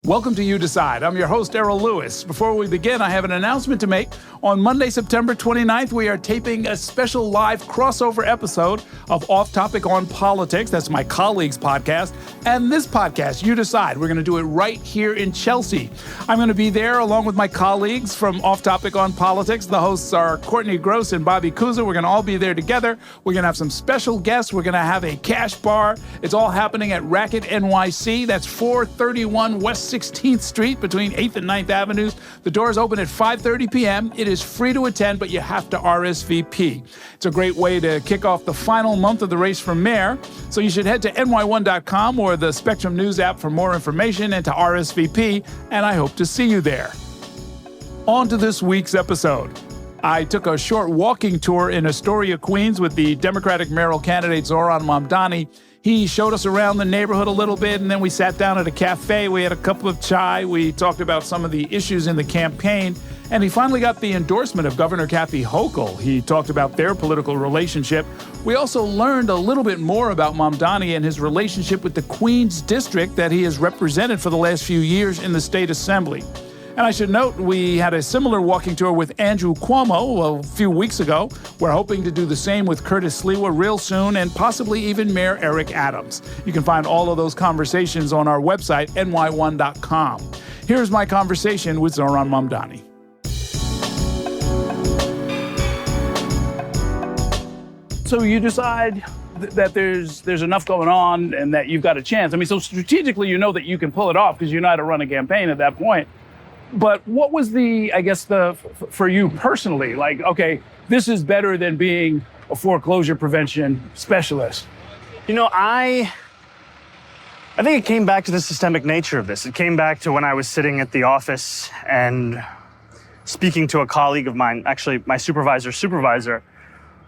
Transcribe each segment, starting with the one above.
Welcome to You Decide. I'm your host, Errol Louis. Before we begin, I have an announcement to make. On Monday, September 29th, we are taping a special live crossover episode of Off Topic on Politics. That's my colleague's podcast. And this podcast, You Decide. We're going to do it right here in Chelsea. I'm going to be there along with my colleagues from Off Topic on Politics. The hosts are Courtney Gross and Bobby Kuza. We're going to all be there together. We're going to have some special guests. We're going to have a cash bar. It's all happening at Racket NYC. That's 431 West 16th Street between 8th and 9th Avenues. The doors open at 5:30 p.m. It is free to attend, but you have to RSVP. It's a great way to kick off the final month of the race for mayor. So you should head to NY1.com or the Spectrum News app for more information and to RSVP, and I hope to see you there. On to this week's episode. I took a short walking tour in Astoria, Queens with the Democratic mayoral candidate Zohran Mamdani. He showed us around the neighborhood a little bit, and then we sat down at a cafe. We had a cup of chai. We talked about some of the issues in the campaign, and he finally got the endorsement of Governor Kathy Hochul. He talked about their political relationship. We also learned a little bit more about Mamdani and his relationship with the Queens district that he has represented for the last few years in the state assembly. And I should note, we had a similar walking tour with Andrew Cuomo a few weeks ago. We're hoping to do the same with Curtis Sliwa real soon, and possibly even Mayor Eric Adams. You can find all of those conversations on our website, NY1.com. Here's my conversation with Zohran Mamdani. So you decide that there's enough going on and that you've got a chance. I mean, so strategically, you know that you can pull it off because you know how to run a campaign at that point. But what was for you personally, like, okay, this is better than being a foreclosure prevention specialist? You know, I think it came back to the systemic nature of this. It came back to when I was sitting at the office and speaking to a colleague of mine, actually my supervisor's supervisor,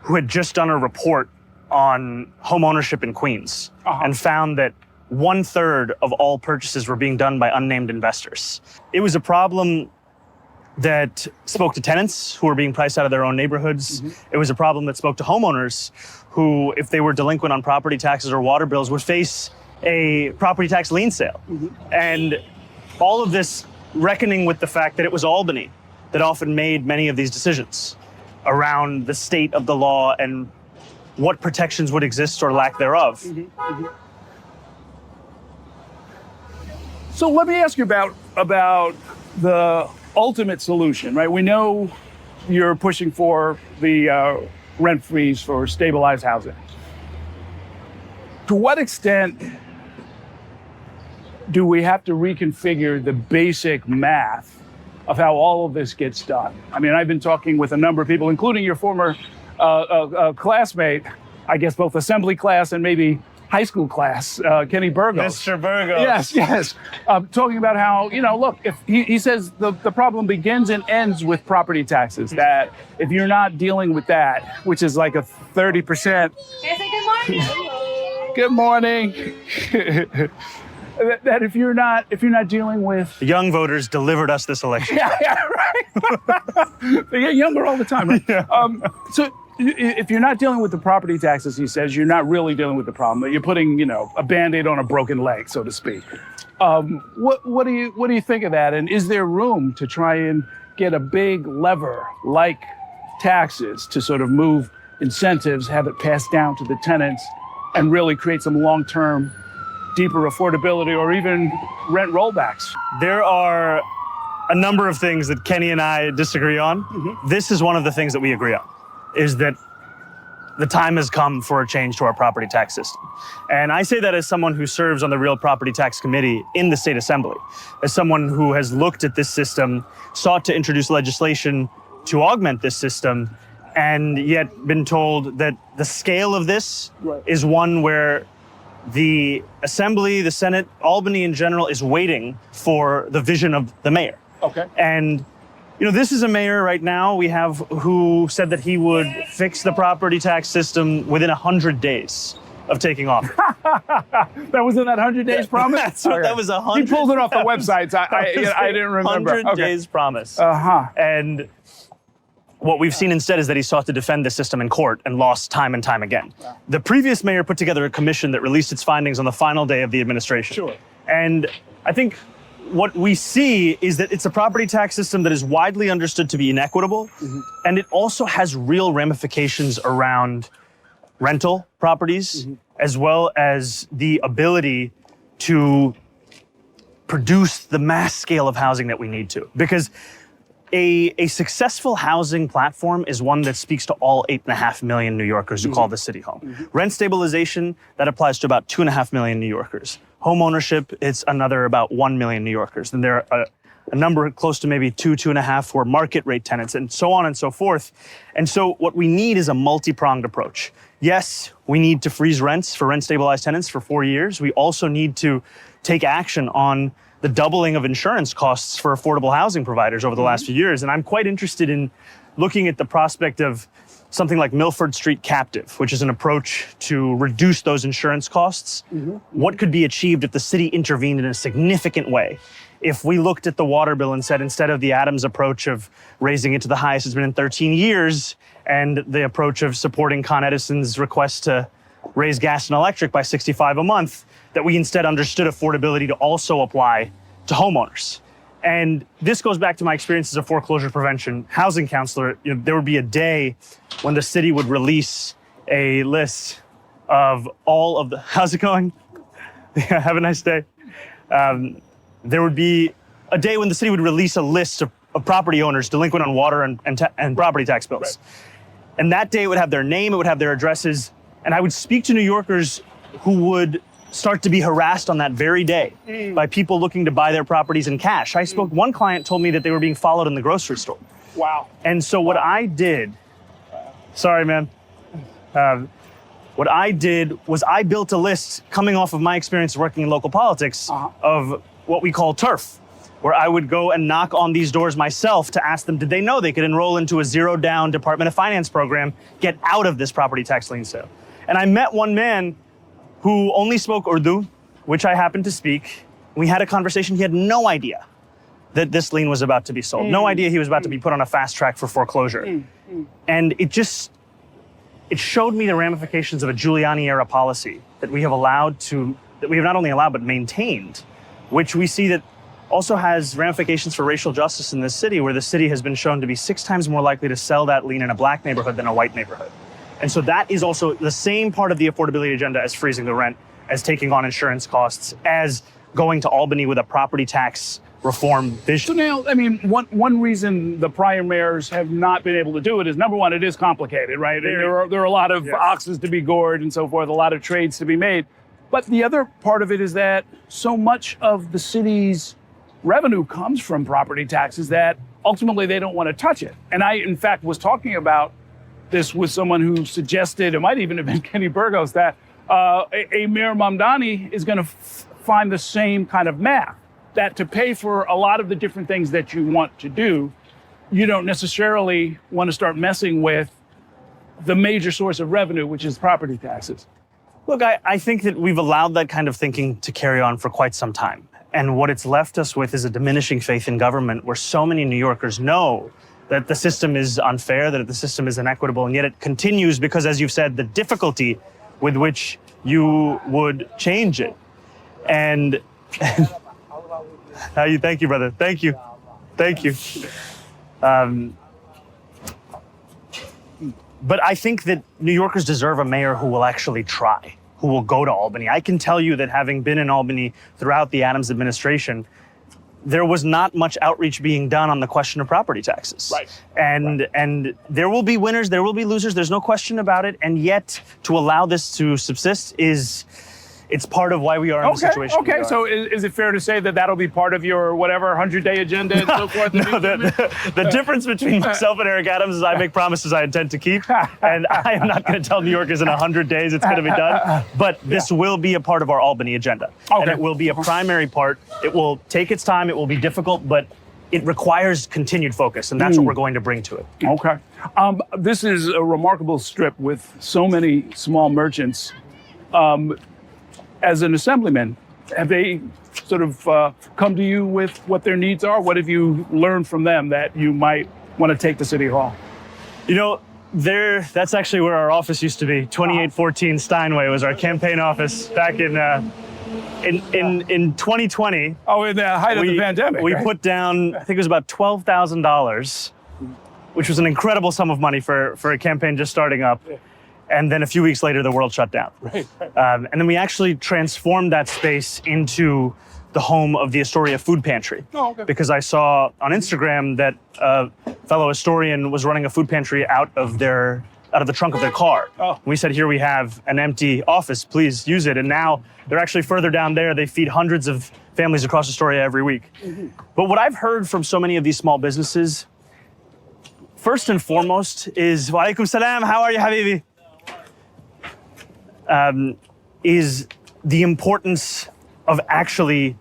who had just done a report on home ownership in Queens and found that 1/3 of all purchases were being done by unnamed investors. It was a problem that spoke to tenants who were being priced out of their own neighborhoods. It was a problem that spoke to homeowners who, if they were delinquent on property taxes or water bills, would face a property tax lien sale. And all of this reckoning with the fact that it was Albany that often made many of these decisions around the state of the law and what protections would exist or lack thereof. So let me ask you about the ultimate solution, right? We know you're pushing for the rent freeze for stabilized housing. To what extent do we have to reconfigure the basic math of how all of this gets done? I mean, I've been talking with a number of people, including your former classmate, I guess both assembly class and maybe high school class, Kenny Burgos. Mr. Burgos. Yes. Talking about how, look, if he says the problem begins and ends with property taxes, that if you're not dealing with that, which is like a 30%. Can I say Good morning. that if you're not dealing with... The young voters delivered us this election. Yeah, right. They get younger all the time, right? Yeah. So if you're not dealing with the property taxes, he says, you're not really dealing with the problem. You're putting, a Band-Aid on a broken leg, so to speak. What do you think of that? And is there room to try and get a big lever like taxes to sort of move incentives, have it passed down to the tenants, and really create some long-term, deeper affordability or even rent rollbacks? There are a number of things that Kenny and I disagree on. This is one of the things that we agree on, is that the time has come for a change to our property tax system. And I say that as someone who serves on the Real Property Tax Committee in the State Assembly, as someone who has looked at this system, sought to introduce legislation to augment this system, and yet been told that the scale of this is one where the Assembly, the Senate, Albany in general is waiting for the vision of the mayor. Okay. And this is a mayor right now we have who said that he would fix the property tax system within 100 days of taking office. That was in that 100 days promise? That's what, that was 100. He pulled it off the websites. I didn't remember. 100 days promise. And what we've seen instead is that he sought to defend the system in court and lost time and time again. Wow. The previous mayor put together a commission that released its findings on the final day of the administration. Sure. And I think what we see is that it's a property tax system that is widely understood to be inequitable, and it also has real ramifications around rental properties, as well as the ability to produce the mass scale of housing that we need to. Because a successful housing platform is one that speaks to all 8.5 million New Yorkers who call the city home. Rent stabilization, that applies to about 2.5 million New Yorkers. Home ownership, it's another about 1 million New Yorkers. Then there are a number close to maybe 2.5 for market rate tenants, and so on and so forth. And so what we need is a multi-pronged approach. Yes, we need to freeze rents for rent stabilized tenants for 4 years. We also need to take action on the doubling of insurance costs for affordable housing providers over the last few years. And I'm quite interested in looking at the prospect of something like Milford Street Captive, which is an approach to reduce those insurance costs. What could be achieved if the city intervened in a significant way? If we looked at the water bill and said, instead of the Adams approach of raising it to the highest it's been in 13 years, and the approach of supporting Con Edison's request to raise gas and electric by $65 a month, that we instead understood affordability to also apply to homeowners. And this goes back to my experience as a foreclosure prevention housing counselor. You know, there would be a day when the city would release a list of all of the, how's it going? Yeah, have a nice day. There would be a day when the city would release a list of property owners delinquent on water and property tax bills. Right. And that day it would have their name, it would have their addresses, and I would speak to New Yorkers who would start to be harassed on that very day by people looking to buy their properties in cash. One client told me that they were being followed in the grocery store. Wow. And so what I did, sorry, man. What I did was I built a list coming off of my experience working in local politics of what we call turf, where I would go and knock on these doors myself to ask them, did they know they could enroll into a zero-down Department of Finance program, get out of this property tax lien sale? And I met one man who only spoke Urdu, which I happened to speak. We had a conversation. He had no idea that this lien was about to be sold. No idea he was about to be put on a fast track for foreclosure. And it showed me the ramifications of a Giuliani-era policy that we have not only allowed, but maintained, which we see that also has ramifications for racial justice in this city, where the city has been shown to be 6 times more likely to sell that lien in a black neighborhood than a white neighborhood. And so that is also the same part of the affordability agenda as freezing the rent, as taking on insurance costs, as going to Albany with a property tax reform vision. So now, I mean, one reason the prior mayors have not been able to do it is, number one, it is complicated, right? There are a lot of oxes to be gored and so forth, a lot of trades to be made. But the other part of it is that so much of the city's revenue comes from property taxes that ultimately they don't want to touch it. And I, in fact, was talking about this with someone who suggested, it might even have been Kenny Burgos, that a Mayor Mamdani is going to find the same kind of math, that to pay for a lot of the different things that you want to do, you don't necessarily want to start messing with the major source of revenue, which is property taxes. Look, I think that we've allowed that kind of thinking to carry on for quite some time. And what it's left us with is a diminishing faith in government, where so many New Yorkers know that the system is unfair, that the system is inequitable, and yet it continues because, as you've said, the difficulty with which you would change it. And thank you, brother. Thank you. But I think that New Yorkers deserve a mayor who will actually try, who will go to Albany. I can tell you that, having been in Albany throughout the Adams administration, there was not much outreach being done on the question of property taxes. Right. And there will be winners, there will be losers, there's no question about it. And yet, to allow this to subsist it's part of why we are in the situation we are. So is it fair to say that that'll be part of your whatever 100-day agenda and so forth? No, the difference between myself and Eric Adams is I make promises I intend to keep. And I am not going to tell New Yorkers in 100 days it's going to be done. But this will be a part of our Albany agenda. And it will be a primary part. It will take its time. It will be difficult, but it requires continued focus. And that's what we're going to bring to it. Okay. This is a remarkable strip with so many small merchants. As an assemblyman, have they sort of come to you with what their needs are? What have you learned from them that you might want to take to City Hall? You know, that's actually where our office used to be. 2814 Steinway was our campaign office back in in 2020. Oh, in the height of the pandemic. We right? put down, I think it was about $12,000, which was an incredible sum of money for a campaign just starting up. And then a few weeks later, the world shut down. Right. And then we actually transformed that space into the home of the Astoria Food Pantry. Oh, okay. Because I saw on Instagram that a fellow Astorian was running a food pantry out of the trunk of their car. Oh. We said, here we have an empty office, please use it. And now they're actually further down there. They feed hundreds of families across Astoria every week. Mm-hmm. But what I've heard from so many of these small businesses, first and foremost is, wa alaikum salam, how are you, habibi? Is the importance of actually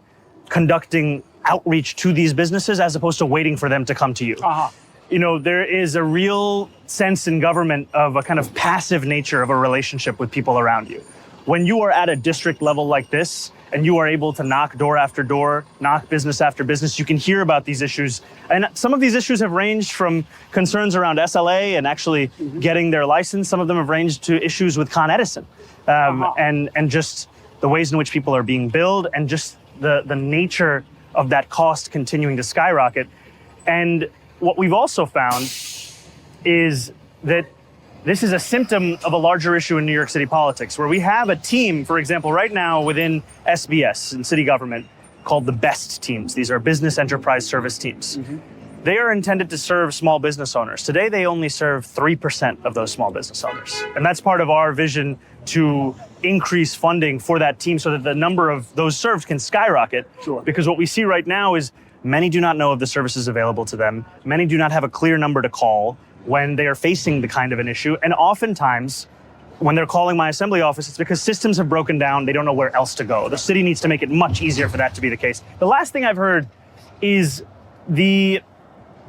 conducting outreach to these businesses as opposed to waiting for them to come to you. Uh-huh. You know, there is a real sense in government of a kind of passive nature of a relationship with people around you. When you are at a district level like this, and you are able to knock door after door, knock business after business, you can hear about these issues. And some of these issues have ranged from concerns around SLA and actually getting their license. Some of them have ranged to issues with Con Edison, and just the ways in which people are being billed, and just the nature of that cost continuing to skyrocket. And what we've also found is that this is a symptom of a larger issue in New York City politics, where we have a team, for example, right now within SBS in city government called the BEST teams. These are business enterprise service teams. Mm-hmm. They are intended to serve small business owners. Today, they only serve 3% of those small business owners. And that's part of our vision to increase funding for that team so that the number of those served can skyrocket. Sure. Because what we see right now is many do not know of the services available to them. Many do not have a clear number to call when they are facing the kind of an issue. And oftentimes, when they're calling my assembly office, it's because systems have broken down. They don't know where else to go. The city needs to make it much easier for that to be the case. The last thing I've heard is the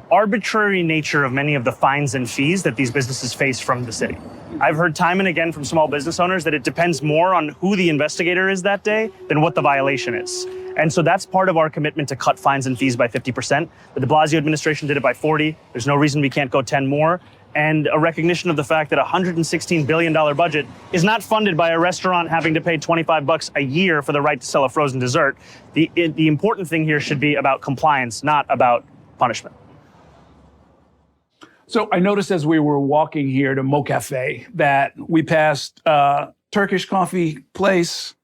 arbitrary nature of many of the fines and fees that these businesses face from the city. I've heard time and again from small business owners that it depends more on who the investigator is that day than what the violation is. And so that's part of our commitment to cut fines and fees by 50%. The de Blasio administration did it by 40. There's no reason we can't go 10 more. And a recognition of the fact that a $116 billion budget is not funded by a restaurant having to pay $25 a year for the right to sell a frozen dessert. The important thing here should be about compliance, not about punishment. So I noticed as we were walking here to Mo Cafe that we passed Turkish coffee place,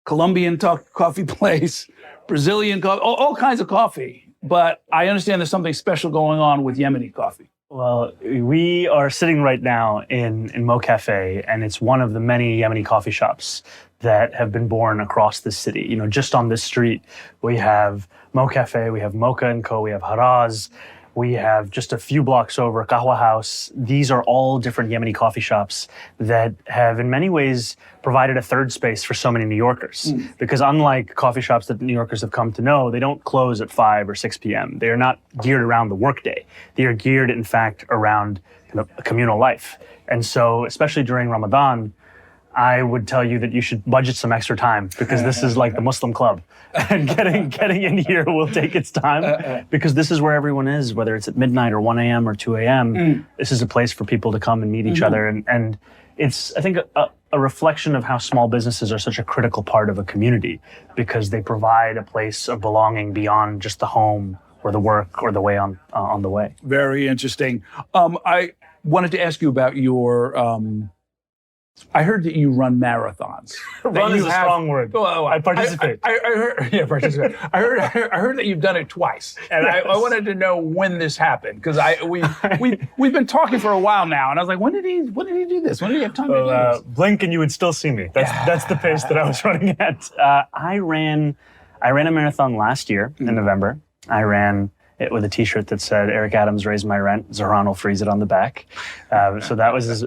Colombian coffee place, Brazilian coffee, all kinds of coffee. But I understand there's something special going on with Yemeni coffee. Well, we are sitting right now in Mo Cafe, and it's one of the many Yemeni coffee shops that have been born across the city. You know, just on this street, we have Mo Cafe, we have Mocha & Co., we have Haraz, we have just a few blocks over Kahwa House. These are all different Yemeni coffee shops that have in many ways provided a third space for so many New Yorkers. Because unlike coffee shops that New Yorkers have come to know, they don't close at 5 or 6 p.m. They are not geared around the workday. They are geared, in fact, around a communal life. And so, especially during Ramadan, I would tell you that you should budget some extra time, because this is like the Muslim club. And getting in here will take its time, because this is where everyone is, whether it's at midnight or 1 a.m. or 2 a.m. This is a place for people to come and meet each other. And it's, I think, a reflection of how small businesses are such a critical part of a community, because they provide a place of belonging beyond just the home or the work or the way on the way. Very interesting. I wanted to ask you about your... I heard that you run marathons. Run is a strong word. Well, I participate. I heard, yeah, participate. I heard that you've done it twice, and yes. I wanted to know when this happened, because we've been talking for a while now, and I was like, when did he do this? When did he have time to do this? Blink and you would still see me. That's the pace that I was running at. I ran a marathon last year in November. I ran it with a T-shirt that said "Eric Adams raised my rent. Zohran will freeze it" on the back. So that was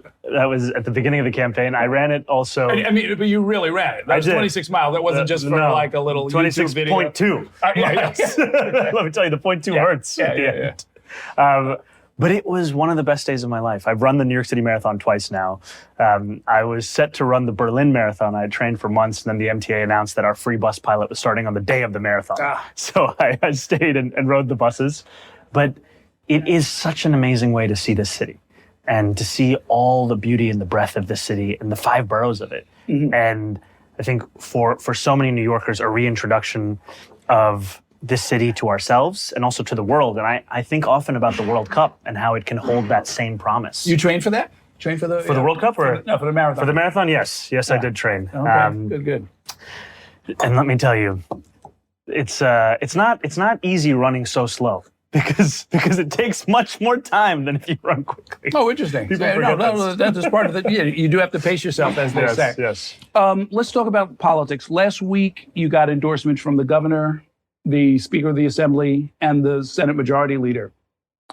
at the beginning of the campaign. I ran it also. I mean, but you really ran it. That was 26 miles. That wasn't just for like a little 26.2. Yes. Let me tell you, the 0.2 hurts. Yeah. But it was one of the best days of my life. I've run the New York City Marathon twice now. I was set to run the Berlin Marathon. I had trained for months, and then the MTA announced that our free bus pilot was starting on the day of the marathon. So I stayed and rode the buses. But it is such an amazing way to see this city, and to see all the beauty and the breadth of the city and the 5 boroughs of it. And I think for so many New Yorkers, a reintroduction of this city to ourselves and also to the world. And I think often about the World Cup and how it can hold that same promise. You trained for that? Trained for the World Cup or no, for the marathon? For the marathon, yes, I did train. Okay, good. And let me tell you, it's not easy running so slow. Because it takes much more time than if you run quickly. Oh, interesting. That's just part of it. Yeah, you do have to pace yourself, as they say. Yes. Let's talk about politics. Last week, you got endorsements from the governor, the Speaker of the Assembly, and the Senate Majority Leader.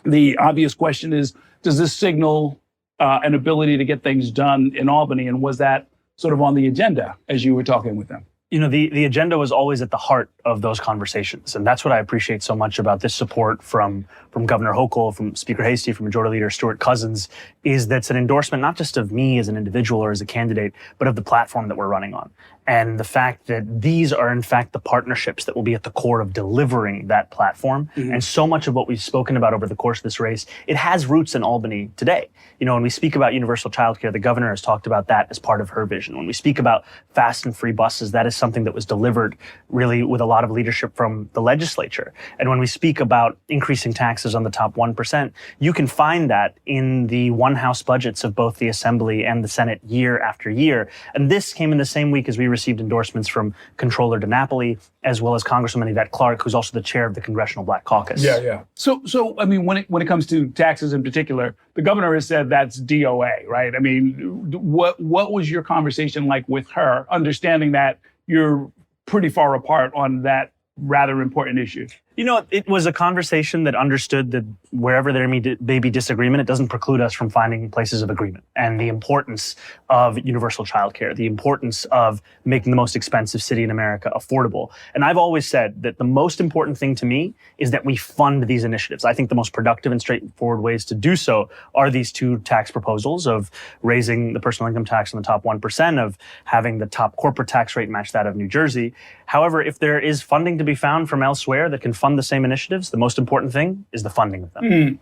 The obvious question is, does this signal an ability to get things done in Albany? And was that sort of on the agenda as you were talking with them? You know, the agenda was always at the heart of those conversations. And that's what I appreciate so much about this support from Governor Hochul, from Speaker Hasty, from Majority Leader Stewart Cousins, is that's an endorsement not just of me as an individual or as a candidate, but of the platform that we're running on. And the fact that these are, in fact, the partnerships that will be at the core of delivering that platform. Mm-hmm. And so much of what we've spoken about over the course of this race, it has roots in Albany today. You know, when we speak about universal childcare, the governor has talked about that as part of her vision. When we speak about fast and free buses, that is something that was delivered really with a lot of leadership from the legislature. And when we speak about increasing taxes on the top 1%, you can find that in the one-house budgets of both the Assembly and the Senate year after year. And this came in the same week as we received endorsements from Controller DiNapoli, as well as Congresswoman Yvette Clarke, who's also the chair of the Congressional Black Caucus. Yeah. So I mean, when it comes to taxes in particular, the governor has said that's DOA, right? I mean, what was your conversation like with her, understanding that you're pretty far apart on that rather important issue? You know, it was a conversation that understood that wherever there may be disagreement, it doesn't preclude us from finding places of agreement. And the importance of universal childcare, the importance of making the most expensive city in America affordable. And I've always said that the most important thing to me is that we fund these initiatives. I think the most productive and straightforward ways to do so are these two tax proposals of raising the personal income tax on the top 1%, of having the top corporate tax rate match that of New Jersey. However, if there is funding to be found from elsewhere that can fund the same initiatives, the most important thing is the funding of them.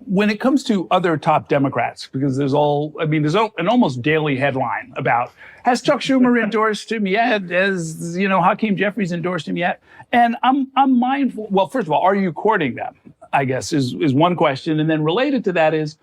When it comes to other top Democrats, because there's an almost daily headline about, has Chuck Schumer endorsed him yet? Has, Hakeem Jeffries endorsed him yet? And I'm mindful, well, first of all, are you courting them? I guess is one question. And then related to that is,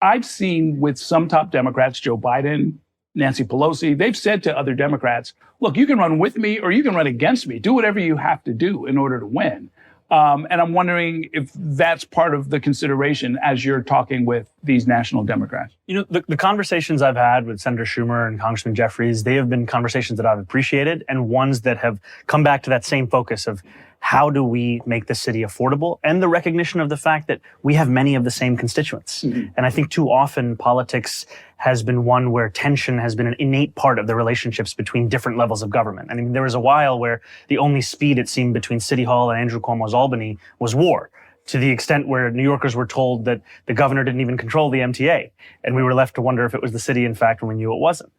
I've seen with some top Democrats, Joe Biden, Nancy Pelosi, they've said to other Democrats, look, you can run with me or you can run against me. Do whatever you have to do in order to win. And I'm wondering if that's part of the consideration as you're talking with these national Democrats. You know, the conversations I've had with Senator Schumer and Congressman Jeffries, they have been conversations that I've appreciated and ones that have come back to that same focus of how do we make the city affordable, and the recognition of the fact that we have many of the same constituents. Mm-hmm. And I think too often politics has been one where tension has been an innate part of the relationships between different levels of government. I mean, there was a while where the only speed, it seemed, between City Hall and Andrew Cuomo's Albany was war, to the extent where New Yorkers were told that the governor didn't even control the MTA. And we were left to wonder if it was the city, in fact, when we knew it wasn't.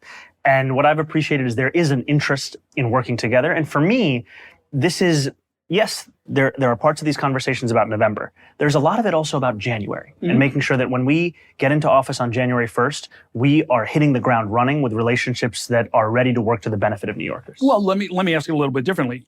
And what I've appreciated is there is an interest in working together. And for me, this is, yes, there are parts of these conversations about November. There's a lot of it also about January, mm-hmm. and making sure that when we get into office on January 1st, we are hitting the ground running with relationships that are ready to work to the benefit of New Yorkers. Well, let me ask you a little bit differently.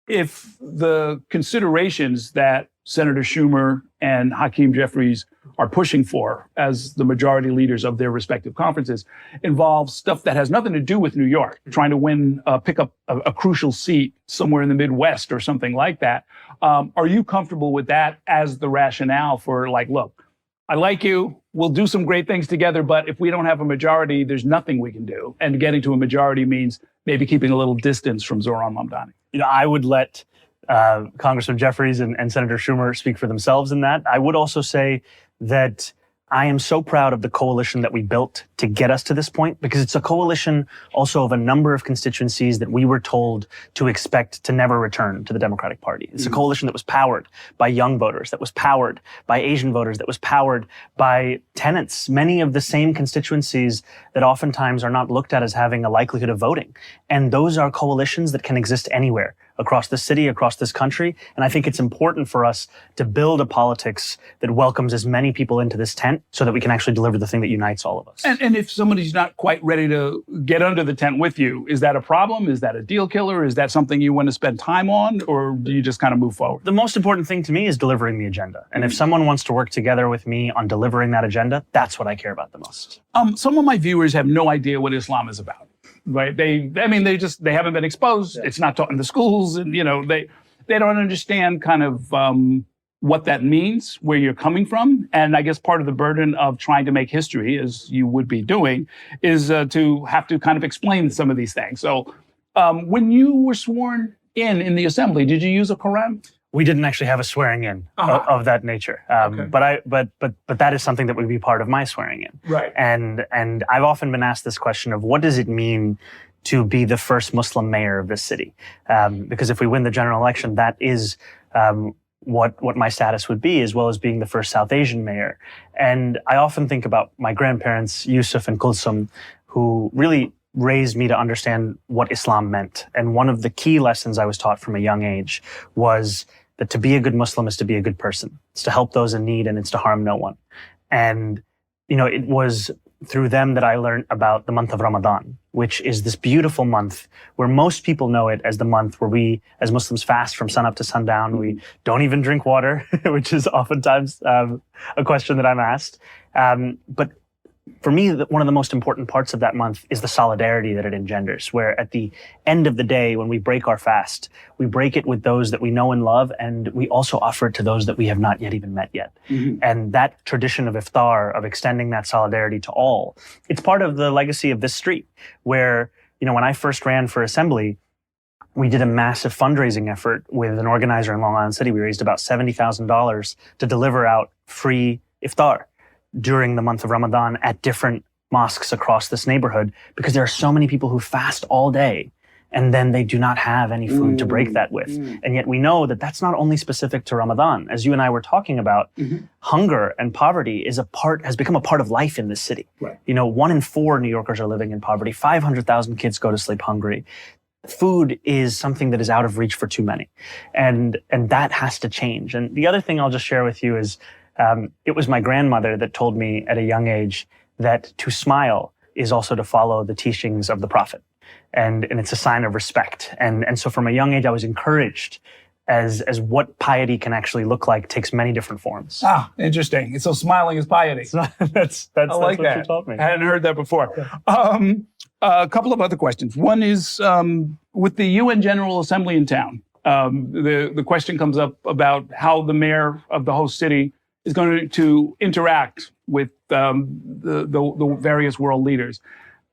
If the considerations that Senator Schumer and Hakeem Jeffries are pushing for as the majority leaders of their respective conferences involve stuff that has nothing to do with New York, trying to pick up a crucial seat somewhere in the Midwest or something like that. Are you comfortable with that as the rationale for, like, look, I like you, we'll do some great things together, but if we don't have a majority, there's nothing we can do. And getting to a majority means maybe keeping a little distance from Zohran Mamdani. You know, I would let Congressman Jeffries and Senator Schumer speak for themselves in that. I would also say that I am so proud of the coalition that we built to get us to this point, because it's a coalition also of a number of constituencies that we were told to expect to never return to the Democratic Party. It's a coalition that was powered by young voters, that was powered by Asian voters, that was powered by tenants, many of the same constituencies that oftentimes are not looked at as having a likelihood of voting. And those are coalitions that can exist anywhere across the city, across this country. And I think it's important for us to build a politics that welcomes as many people into this tent so that we can actually deliver the thing that unites all of us. And if somebody's not quite ready to get under the tent with you, is that a problem? Is that a deal killer? Is that something you want to spend time on? Or do you just kind of move forward? The most important thing to me is delivering the agenda. And if someone wants to work together with me on delivering that agenda, that's what I care about the most. Some of my viewers have no idea what Islam is about, right? They haven't been exposed. It's not taught in the schools, and they don't understand kind of what that means, where you're coming from. And I guess part of the burden of trying to make history, as you would be doing, is to have to kind of explain some of these things. So when you were sworn in the assembly, did you use a Quran? We didn't actually have a swearing in of that nature, Okay. but that is something that would be part of my swearing in. Right. And I've often been asked this question of what does it mean to be the first Muslim mayor of this city? Because if we win the general election, that is what my status would be, as well as being the first South Asian mayor. And I often think about my grandparents, Yusuf and Kulsum, who really raised me to understand what Islam meant. And one of the key lessons I was taught from a young age was that to be a good Muslim is to be a good person. It's to help those in need and it's to harm no one. And, it was through them that I learned about the month of Ramadan, which is this beautiful month where most people know it as the month where we, as Muslims, fast from sunup to sundown. We don't even drink water, which is oftentimes a question that I'm asked. But for me, one of the most important parts of that month is the solidarity that it engenders, where at the end of the day, when we break our fast, we break it with those that we know and love, and we also offer it to those that we have not yet even met yet. Mm-hmm. And that tradition of iftar, of extending that solidarity to all, it's part of the legacy of this street, where, when I first ran for assembly, we did a massive fundraising effort with an organizer in Long Island City. We raised about $70,000 to deliver out free iftar during the month of Ramadan at different mosques across this neighborhood, because there are so many people who fast all day and then they do not have any food to break that with. And yet we know that that's not only specific to Ramadan. As you and I were talking about, hunger and poverty has become a part of life in this city. Right. 1 in 4 New Yorkers are living in poverty. 500,000 kids go to sleep hungry. Food is something that is out of reach for too many. And that has to change. And the other thing I'll just share with you is, it was my grandmother that told me at a young age that to smile is also to follow the teachings of the Prophet. And it's a sign of respect. And so from a young age, I was encouraged as what piety can actually look like takes many different forms. Ah, interesting. So smiling is piety. That's what you taught me. I hadn't heard that before. A couple of other questions. One is, with the UN General Assembly in town, the question comes up about how the mayor of the host city is going to interact with the various world leaders.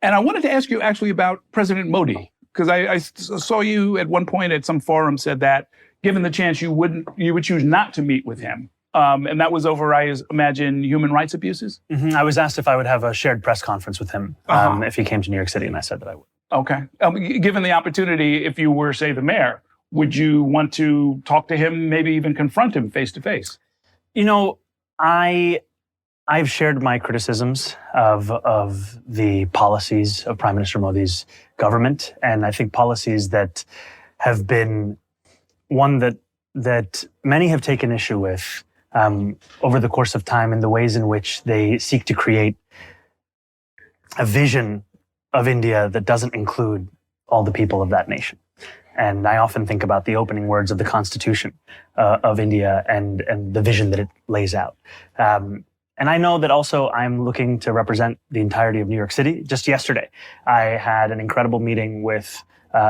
And I wanted to ask you actually about President Modi, because I saw you at one point at some forum said that given the chance you would choose not to meet with him. And that was over, I imagine, human rights abuses? Mm-hmm. I was asked if I would have a shared press conference with him if he came to New York City, and I said that I would. Okay. Given the opportunity, if you were, say, the mayor, would you want to talk to him, maybe even confront him face to face? I've shared my criticisms of the policies of Prime Minister Modi's government, and I think policies that have been one that many have taken issue with over the course of time, in the ways in which they seek to create a vision of India that doesn't include all the people of that nation. And I often think about the opening words of the Constitution of India and the vision that it lays out. And I know that also I'm looking to represent the entirety of New York City. Just yesterday, I had an incredible meeting with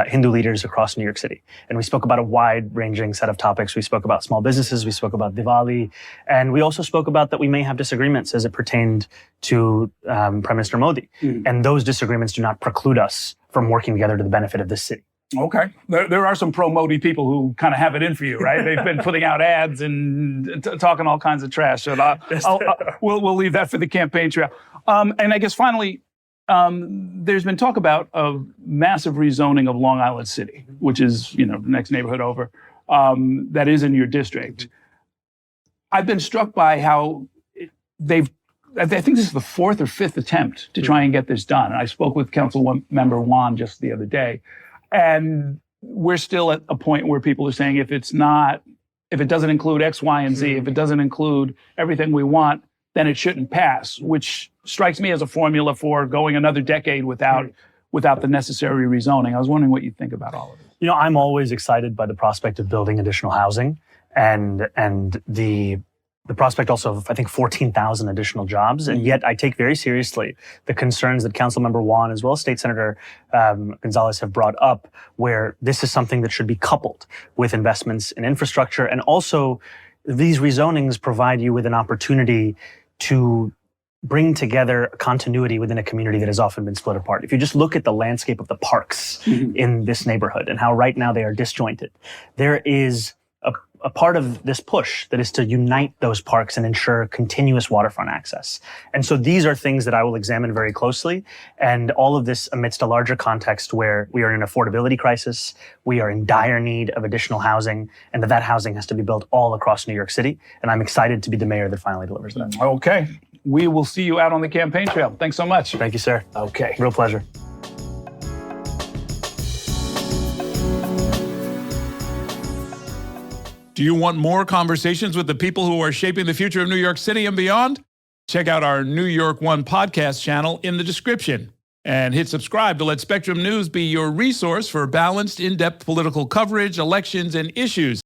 Hindu leaders across New York City. And we spoke about a wide-ranging set of topics. We spoke about small businesses, we spoke about Diwali, and we also spoke about that we may have disagreements as it pertained to Prime Minister Modi. And those disagreements do not preclude us from working together to the benefit of this city. Okay. There are some pro-Modi people who kind of have it in for you, right? They've been putting out ads and talking all kinds of trash. So we'll leave that for the campaign trail. And I guess finally, there's been talk about a massive rezoning of Long Island City, which is, the next neighborhood over, that is in your district. I've been struck by how I think this is the 4th or 5th attempt to try and get this done. And I spoke with Council Member Wan just the other day. And we're still at a point where people are saying if it doesn't include X, Y, and Z, if it doesn't include everything we want, then it shouldn't pass, which strikes me as a formula for going another decade without the necessary rezoning. I was wondering what you think about all of it. You know, I'm always excited by the prospect of building additional housing and the prospect also of, I think, 14,000 additional jobs. And yet I take very seriously the concerns that Councilmember Juan, as well as State Senator Gonzalez, have brought up, where this is something that should be coupled with investments in infrastructure. And also, these rezonings provide you with an opportunity to bring together a continuity within a community that has often been split apart. If you just look at the landscape of the parks in this neighborhood and how right now they are disjointed, there is a part of this push that is to unite those parks and ensure continuous waterfront access. And so these are things that I will examine very closely. And all of this amidst a larger context where we are in an affordability crisis, we are in dire need of additional housing, and that housing has to be built all across New York City. And I'm excited to be the mayor that finally delivers that. Okay. We will see you out on the campaign trail. Thanks so much. Thank you, sir. Okay. Real pleasure. Do you want more conversations with the people who are shaping the future of New York City and beyond? Check out our New York One podcast channel in the description. And hit subscribe to let Spectrum News be your resource for balanced, in-depth political coverage, elections, and issues.